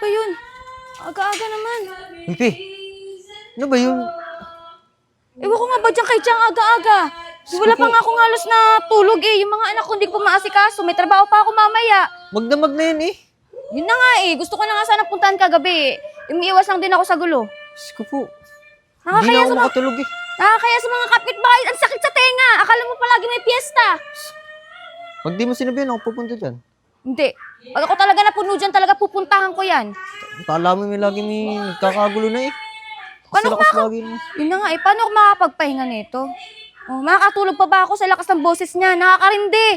ba yun? Aga-aga naman. Pipi, ano ba yun? Ewan ko nga ba dyan kay Chang aga-aga? Wala pa nga akong halos na tulog eh. Yung mga anak ko hindi ko pa maasikaso. May trabaho pa ako mamaya. Magdamag na yun eh. Yun na nga eh. Gusto ko na nga sana puntahan kagabi eh. Umiiwas lang din ako sa gulo. Diyos ko po. Hindi Nakakaya na ako sa mga, makatulog eh. nakakaya sa mga kapitbahay. Ang sakit sa tenga. Akala mo palagi may piyesta. Pag di mo sinabihan, ako pupunta dyan. Hindi. Pag ako talaga napuno dyan, talaga pupuntahan ko yan. Kala mo may lagi may nagkakagulo na eh. Paano Lakas lagi mo. Yun na nga eh. Paano ako makakapagpahinga nito? Oh, makakatulog pa ba ako sa lakas ng boses niya? Nakakarindi.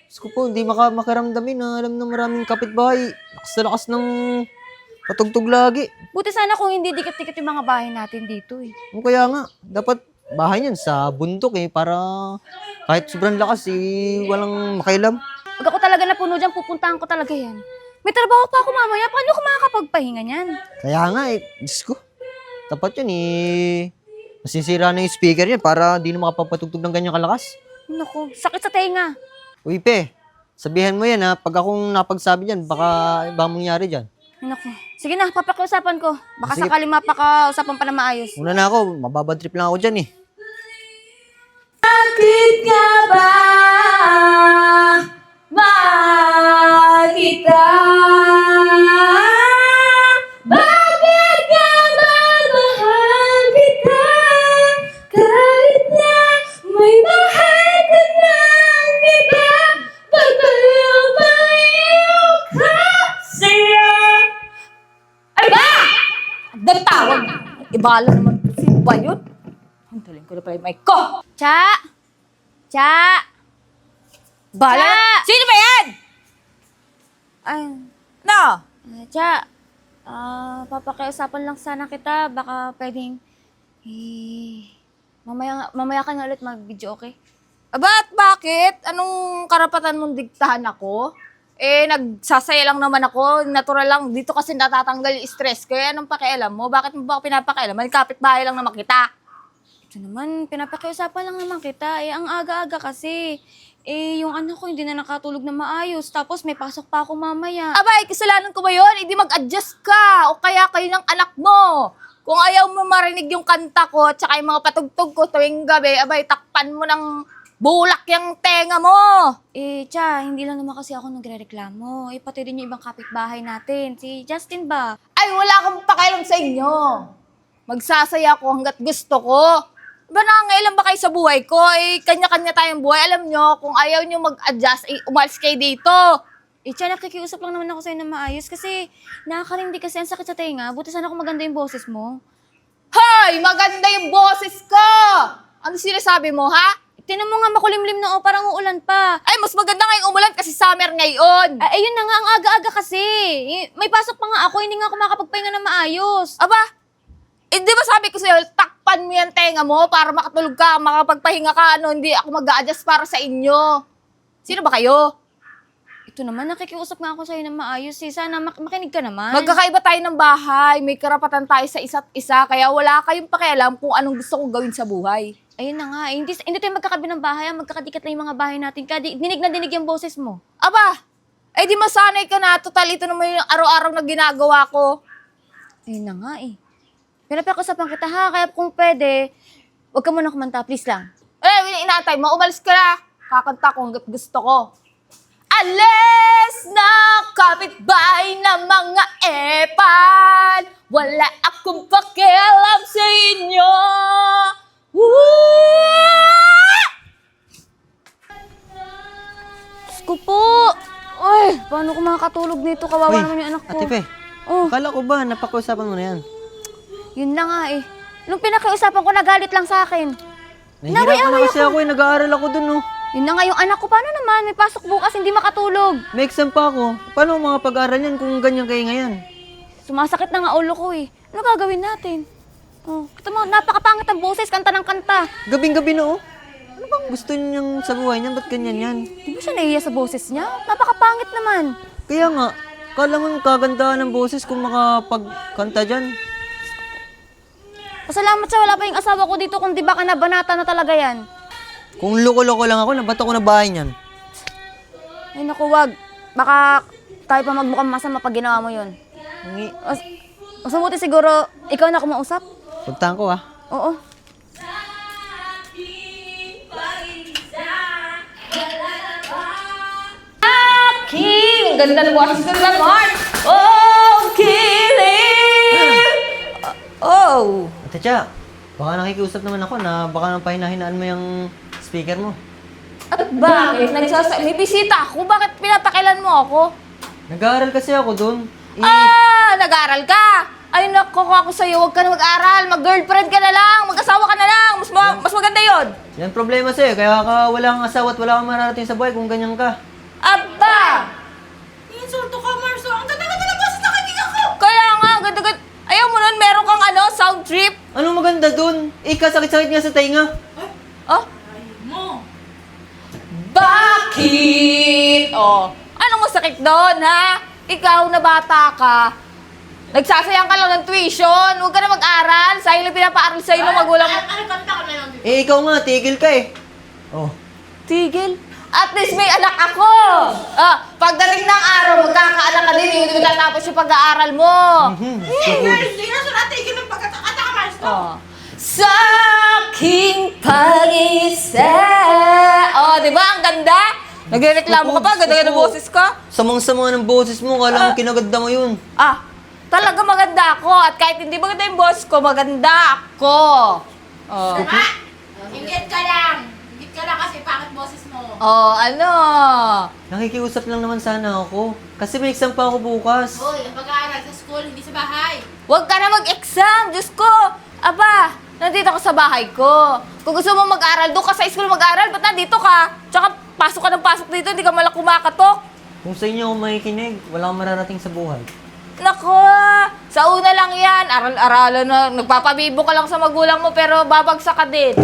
Diyos ko po, hindi makaramdamin na alam na maraming kapitbahay. Lakas na lakas ng patugtog lagi. Buti sana kung hindi dikit-dikit yung mga bahay natin dito eh. O kaya nga, dapat bahay niyan sa bundok eh, para kahit sobrang lakas eh, walang makailam. Pag ako talaga napuno dyan, pupuntahan ko talaga yan. May trabaho pa ako mamaya. Paano ako makakapagpahinga niyan? Kaya nga eh, Diyos ko. Dapat yan eh, masisira na yung speaker niya para di na makapagpatugtog ng ganyang kalakas. Naku, sakit sa tenga. Uy, Pe, sabihan mo yan ha, pag akong napagsabi dyan, baka iba mangyari dyan. Naku. Sige na, papakiusapan ko. Baka Sige. sakaling mapaka-usapan pa na maayos. Una na ako, mababad trip lang ako dyan eh. Bakit nga ba mahal kita? Bakit nga ba mahal kita? Kahit na may mahal ka ng iba, pagkalang pa iyong kasiya. Ay ba! Ang tawag! Ibalo naman. Sino ba yun? Ang daling ko na pala yung mic ko. Cha! Cha! Bala? Cha! Sino ba yan? Ay, No? Cha, papakiusapan lang sana kita. Baka pwedeng, mamaya ka na ulit mag-video, okay? Ba't bakit? Anong karapatan mong diktahan ako? Eh, nagsasaya lang naman ako. Natural lang. Dito kasi natatanggal yung stress. Kaya anong pakialam mo? Bakit mo ba ako pinapakialaman? Kapit-bahay lang naman kita. Ito naman, pinapakiusapan lang naman kita. Eh, ang aga-aga kasi. Eh, yung anak ko hindi na nakatulog na maayos. Tapos may pasok pa ako mamaya. Abay, kasalanan ko ba yun? Hindi mag-adjust ka. O kaya kayo ng anak mo. Kung ayaw mo marinig yung kanta ko at saka yung mga patugtog ko tuwing gabi, abay, takpan mo ng bulak yung tenga mo. Eh, Cha, hindi lang naman kasi ako nagre-reklamo. Eh, pati din yung ibang kapitbahay natin. Si Justin ba? Ay, wala akong pakialam sa inyo. Magsasaya ako hanggat gusto ko. Ba nangangailan ba kayo sa buhay ko? Eh, kanya-kanya tayong buhay. Alam nyo, kung ayaw nyo mag-adjust, eh, umalis kayo dito. Eh, Cha, nakikiusap lang naman ako sa'yo na maayos kasi nakakarindi kasi ang sakit sa tenga. Buti sana kung maganda yung boses mo. Hoy! Maganda yung boses ko! Ano sinasabi mo, ha? Tinan mo nga makulimlim na parang uulan pa. Ay, mas maganda ngayong umulan kasi summer ngayon. Ay, ayun na nga, ang aga-aga kasi. May pasok pa nga ako, hindi nga ako makakapagpahinga na maayos. Aba, eh, di ba sabi ko sa'yo, takpan mo yan tenga mo para makatulog ka, makapagpahinga ka, ano, hindi ako mag-a-adjust para sa inyo. Sino ba kayo? Ito naman, nakikiusap nga ako sa'yo na maayos. Sana makinig ka naman. Magkakaiba tayo ng bahay, may karapatan tayo sa isa't isa, kaya wala kayong pakialam kung anong gusto kong gawin sa buhay. Ayun na nga, hindi tayo magkakabi ng bahay, magkakadikit lang yung mga bahay natin. Dinig na dinig yung boses mo. Aba, eh di masanay ka na, total ito naman yung araw-araw na ginagawa ko. Ayun na nga eh. Pinapakiusapan kita ha, kaya kung pwede, huwag ka muna kumanta, please lang. Eh, inaantay mo, umalis ka na. Kakanta ko hanggat gusto ko. Alis na kapitbahay na mga epan, wala akong pakialam sa inyo. Diyos ko po! Uy, paano ko makakatulog nito? Kawawa Uy, naman yung anak ko. Ate Pe, Oh, akala ko ba napakiusapan mo na yan? yun na nga eh. Nung pinakiusapan ko, nagalit lang sa akin. Nahihirapan na kasi ako eh, nag-aaral ako dun oh. Yun na nga yung anak ko. Paano naman? May pasok bukas, hindi makatulog. May exam pa ako. Paano mga pag-aaral yan kung ganyan kayo ngayon? Sumasakit na nga ulo ko eh. Ano gagawin natin? Oh, kita mo, napakapangit ang boses, kanta ng kanta. Gabing-gabi na oh. Ano bang gusto niyang sa buhay niyan? Ba't ganyan yan? Di ba siya nahiya sa boses niya? Napakapangit naman. Kaya nga, kala mo kagandahan ng boses kung makapagkanta dyan. Pasalamat siya, wala pa yung asawa ko dito kung di ba ka nabanata na talaga yan. Kung loko-loko lang ako, nabato ko na bahay niyan. Ay naku, wag. Baka tayo pa magmukhang masama pag ginawa mo yun. Mas mabuti siguro, ikaw na kumausap? Puntahan ko ah. Oo. King! Ganda ng boses ko na, Mark! Oh, killing! Oh! Ate Cha, baka nakikiusap naman ako na baka nang pahinahinaan mo yung speaker mo. At bakit? May bisita ako. Bakit pinapakilan mo ako? Nag-aaral kasi ako doon. Nag-aaral ka! Ay, naku ako sa'yo. Huwag ka na mag-aral. Mag-girlfriend ka na lang. Mag-asawa ka na lang. Mas maganda yun. Yan problema sa'yo, kaya ka wala kang asawa at wala kang mararating sa buhay kung ganyan ka. Aba! Insulto ka, Marso. Ang ganda-ganda ng boses na kaibigan ko! Kaya nga, ganda-ganda. Ayaw mo nun, meron kang sound trip. Anong maganda doon? Sakit-sakit nga sa tainga. Oh? Ay mo. Bakit? Oh, anong masakit doon, ha? Ikaw na bata ka, nagsasayang ka lang ng tuition, huwag ka na mag-aral, sayang lang pinapaaral sa'yo ng magulang mo. Ano kanta ka na lang dito? Ikaw nga, tigil ka eh. Oh. Tigil. At least may anak ako. Pagdating ng araw, magkakaanak ka din, hindi mo tatapos yung pag-aaral mo. Marso, inaso natigil ng pagkakata ka, Marso. Oh. Sa aking pag-isa. Oh, di ba? Ang ganda. Nagrereklamo ka pa, ganda-ganda ng boses ka. Samang-sama ng boses mo, kala mo kinaganda mo yun. Talaga maganda ako. At kahit hindi maganda yung boss ko, maganda ako. Oh. Ha? Ingit ka lang. Ingit ka lang kasi pangit boses mo. Oh, ano? Nakikiusap lang naman sana ako. Kasi may exam pa ako bukas. Hoy, ang pag-aaral sa school, hindi sa bahay. Huwag ka na mag-exam. Diyos ko. Aba, nandito ka sa bahay ko. Kung gusto mo mag-aral, doon ka sa school mag-aral. Ba't nandito ka? Tsaka pasok ka ng pasok dito, hindi ka malang kumakatok. Kung sa inyo ako makikinig, wala kang mararating sa buhay. Nako, sa una lang yan. Aral-aralan na. Nagpapabibo ka lang sa magulang mo pero babagsak ka din.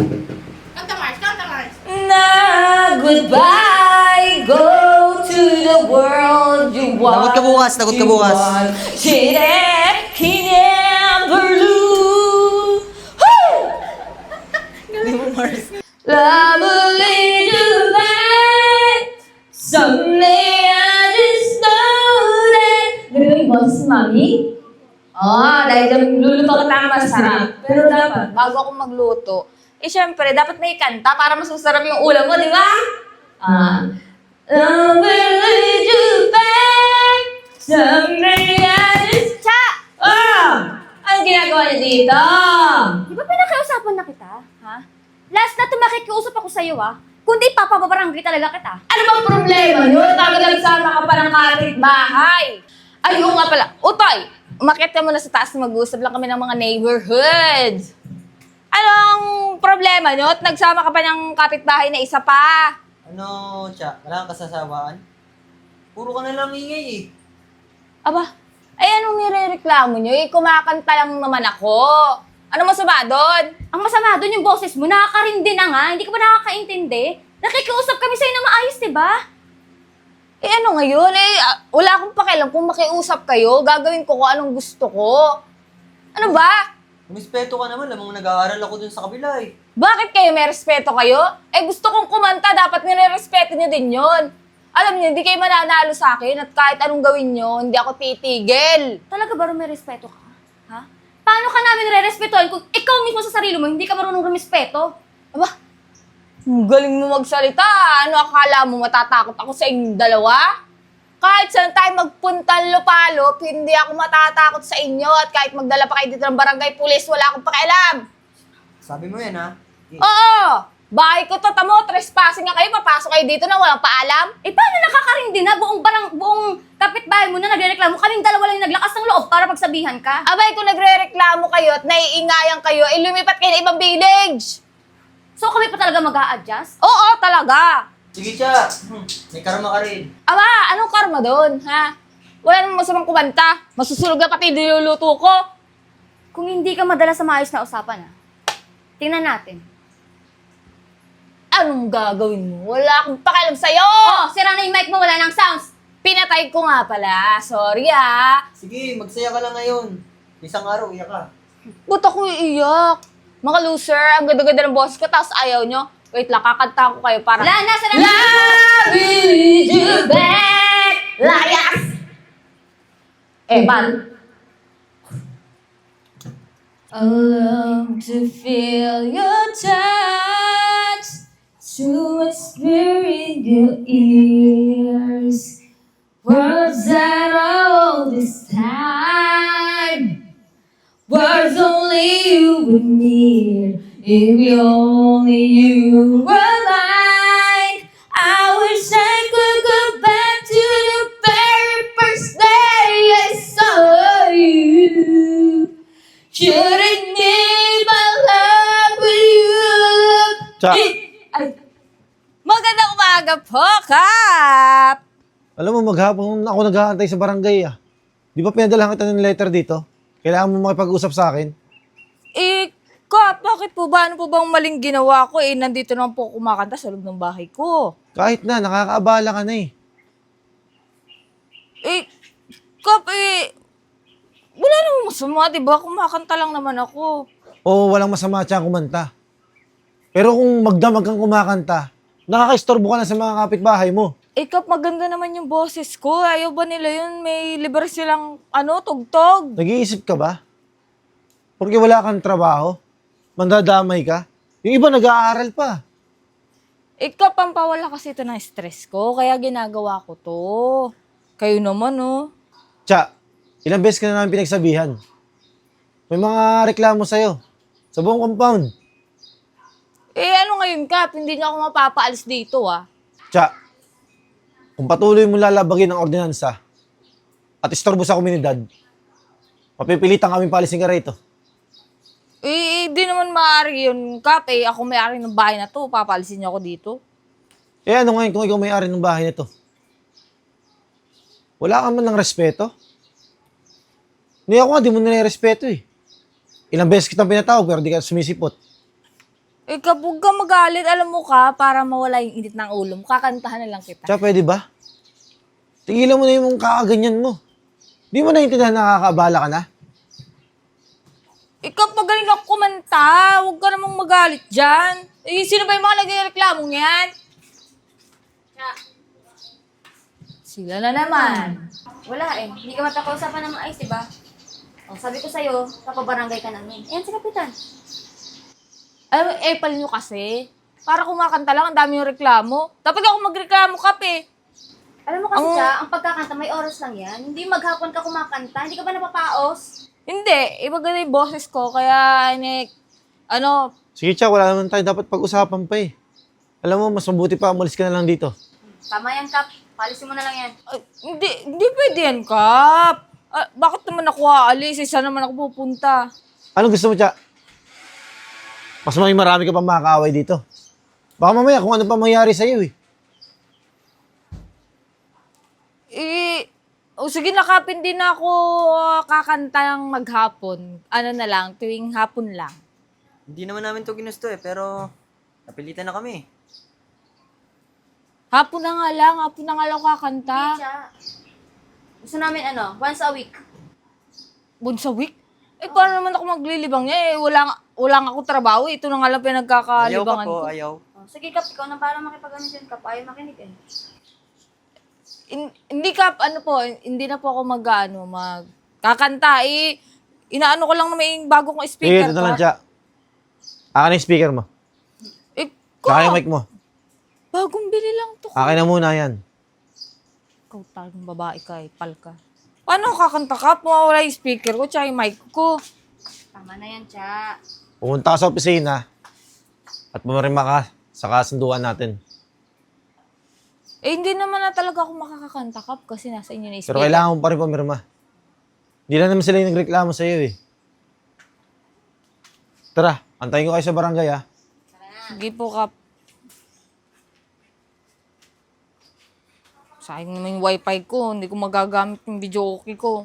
Kanta, Mars. Kanta, Mars. Na goodbye, go to the world you want. Lagot ka bukas, lagot ka bukas. Hindi mo, Mars. Love will lead you back. Someday I just know that. Ganun yung boses, Mami? Dahil luluto ka tama masarap. Pero dapat, bago ako magluto, syempre, dapat may kanta para mas masarap yung ulam mo, di ba? Love will lead you back. Someday I just... Cha! Anong ginagawa niya dito? Di ba pinakiusapan na kita? Ha? Last na tumakikiusap ako sa'yo, Kundi papababarangay talaga kita. Ano bang problema yun? Talagang sama ka pa ng kapitbahay. Ay, oo nga pala. Utoy, umakyat ka muna sa taas, mag-uusap lang kami ng mga neighborhood. Anong problema nyo? Nagsama ka pa ng kapitbahay na isa pa. Ano, Cha? Wala kang kasasawaan? Puro ka na lang ingay eh. Aba, ay anong nirereklamo nyo? Kumakanta lang naman ako. Ano masama doon? Ang masama doon yung boses mo, nakakarindi na nga, hindi ka ba nakakaintindi? Nakikiusap kami sa'yo na maayos, diba? Ano ngayon? Wala akong pakialam kung makiusap kayo. Gagawin ko kung anong gusto ko. Ano ba? Umispeto ka naman, lamang nag-aaral ako dun sa kabila eh. Bakit kayo may respeto kayo? Gusto kong kumanta, dapat nire-respeto nyo din yun. Alam niyo, hindi kayo mananalo sa akin at kahit anong gawin nyo, hindi ako titigil. Talaga ba may respeto ka? Ha? Paano ka namin re-respetuhan kung ikaw mismo sa sarili mo hindi ka marunong rumespeto? Aba, ang galing mo magsalita. Ano akala mo, matatakot ako sa inyong dalawa? Kahit saan tayo magpunta lupalop, hindi ako matatakot sa inyo at kahit magdala pa kayo dito ng barangay pulis, wala akong pakialam. Sabi mo yan ha? Oo! Bahay ko to, tamo, trespassing nga kayo, papasok kayo dito na walang paalam. Paano nakakarindi na buong kapitbahay mo na nagrereklamo? Kaming dalawa lang yung naglakas ng loob para pagsabihan ka. Abay, kung nagre-reklamo kayo at naiingayan kayo, lumipat kayo na ibang village. So kami pa talaga mag-a-adjust? Oo, talaga. Sige, Cha. May karma ka rin. Aba, anong karma doon, ha? Wala namang masamang kumanta. Masusulog na pati niluluto ko. Kung hindi ka madala sa maayos na usapan, tingnan natin. Anong gagawin mo? Wala akong pakialam sa'yo! Sira na yung mic mo, wala nang sounds. Pinatay ko nga pala. Sorry, ha? Sige, magsaya ka lang ngayon. Isang araw, iyak ka. Ba't ako iiyak? Mga loser, ang ganda-ganda ng boss ko, tapos ayaw nyo. Wait lang, kakanta ko kayo para... Wala na, sira na. Love will lead you back. Layas! Evan, I love to feel your touch, to whisper in your ears, words that are all this time, words only you and me. If only you were mine, I wish I could go back to the very first day I saw you. Shouldn't give my love with you. Cha, Ay, magandang umaga po, Kap! alam mo, maghapon ako naghahantay sa barangay ah. Di ba pinadala kita ng letter dito? Kailangan mo makipag-usap sa akin? Kap, bakit po ba? Ano po bang maling ginawa ko? Nandito naman po kumakanta sa loob ng bahay ko. Kahit na, nakakaabala ka na eh. Kap, wala namang masama, di ba? Kumakanta lang naman ako. Oo, walang masama siyang kumanta. Pero kung magdamag kang kumakanta, nakaka-istorbo ka na sa mga kapitbahay mo. Kap, maganda naman yung boses ko. Ayaw ba nila yun? May libre silang, tugtog. Nag-iisip ka ba? Porque wala kang trabaho? Mandadamay ka? Yung iba nag-aaral pa. Kap, pampawala kasi ito ng stress ko. Kaya ginagawa ko to. Kayo naman, oh. Cha, ilang beses ka na namin pinagsabihan. May mga reklamo sa'yo. Sa buong compound. Ano ngayon, Kap? Hindi nga ako mapapaalis dito, ah. Cha, kung patuloy mo lalabagin ang ordinansa at istorbo sa komunidad, mapipilitan kami palisin ka rito. Di naman maaari yun, Kap. Ako may-ari ng bahay na to. Papalisin niyo ako dito. Ano ngayon kung ikaw may-ari ng bahay nito? Wala ka man ng respeto? Hindi ako nga, di mo nire-respeto eh. Ilang beses kitang pinatawag pero di ka sumisipot. Kap, huwag ka magalit. Alam mo ka, para mawala yung init ng ulo mo, kakantahan na lang kita. Cha, pwede ba? Tigilan mo na yung kakaganyan mo. Di mo naiintindihan na nakakaabala ka na? Kap, magaling ako kumanta. Huwag ka namang magalit dyan. Sino ba yung mga nagreklamo yan? Sila na naman. Wala eh. Hindi ka matapausapan ng maayos, diba? O, sabi ko sa'yo, papabarangay ka namin. Ayan si Kapitan. Alam mo, Epal nyo kasi. Para kumakanta lang, ang dami yung reklamo. Dapat ako magreklamo, Kap, Alam mo kasi siya, ang pagkakanta may oras lang yan. Hindi maghapon ka kumakanta. Hindi ka ba napapaos? Hindi, iba ganun yung boses ko, kaya, Sige, Cha, wala naman tayo dapat pag-usapan pa eh. Alam mo, mas mabuti pa umalis ka na lang dito. Tama yan, Kap. Palisin mo na lang yan. hindi pwede yan, Kap. Bakit naman ako aalis? Saan naman ako pupunta? Anong gusto mo, Cha? Mas marami ka pa makakaaway dito. Baka mamaya kung ano pa mangyari sa'yo eh. Sige na, Kap, hindi na ako kakanta ng maghapon. Ano na lang, tuwing hapon lang. Hindi naman namin to ginusto eh, pero napilitan na kami. Hapon na nga lang ako kakanta. Siya. Gusto namin once a week. Once a week? Paano naman ako maglilibang niya? Wala nga ako trabaho. Ito na nga lang Ayaw ka pinagkakalibangan po, ko. ayaw. O, sige, Kap. Ikaw na para makipag-ano dyan, Kap. Ayaw makinig eh. Hindi, Kap, hindi na po ako kakanta. Inaano ko lang na may bago kong Sige, speaker. ito na lang, Cha. Akin na yung speaker mo. Saka yung mic mo. Bagong bili lang to. Akin na muna yan. Ikaw talagang babae ka, pal ka. Paano ako kakanta, Kap? Mawawala yung speaker ko, tsaka yung mic ko. Tama na yan, Cha. Pumunta ka sa opisina at pumarima ka sa kasunduan natin. Hindi naman na talaga ako makakakanta, Kap, kasi nasa inyo na yung Pero speaker. kailangan mo pa rin pumirma. Hindi na naman sila yung nagreklamo sa'yo eh. Tara, antayin ko kayo sa barangay ah. Sige po, Kap. Sayang naman yung wifi ko. Hindi ko magagamit yung video okay ko.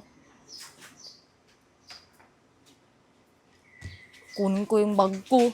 Kunin ko yung bag ko.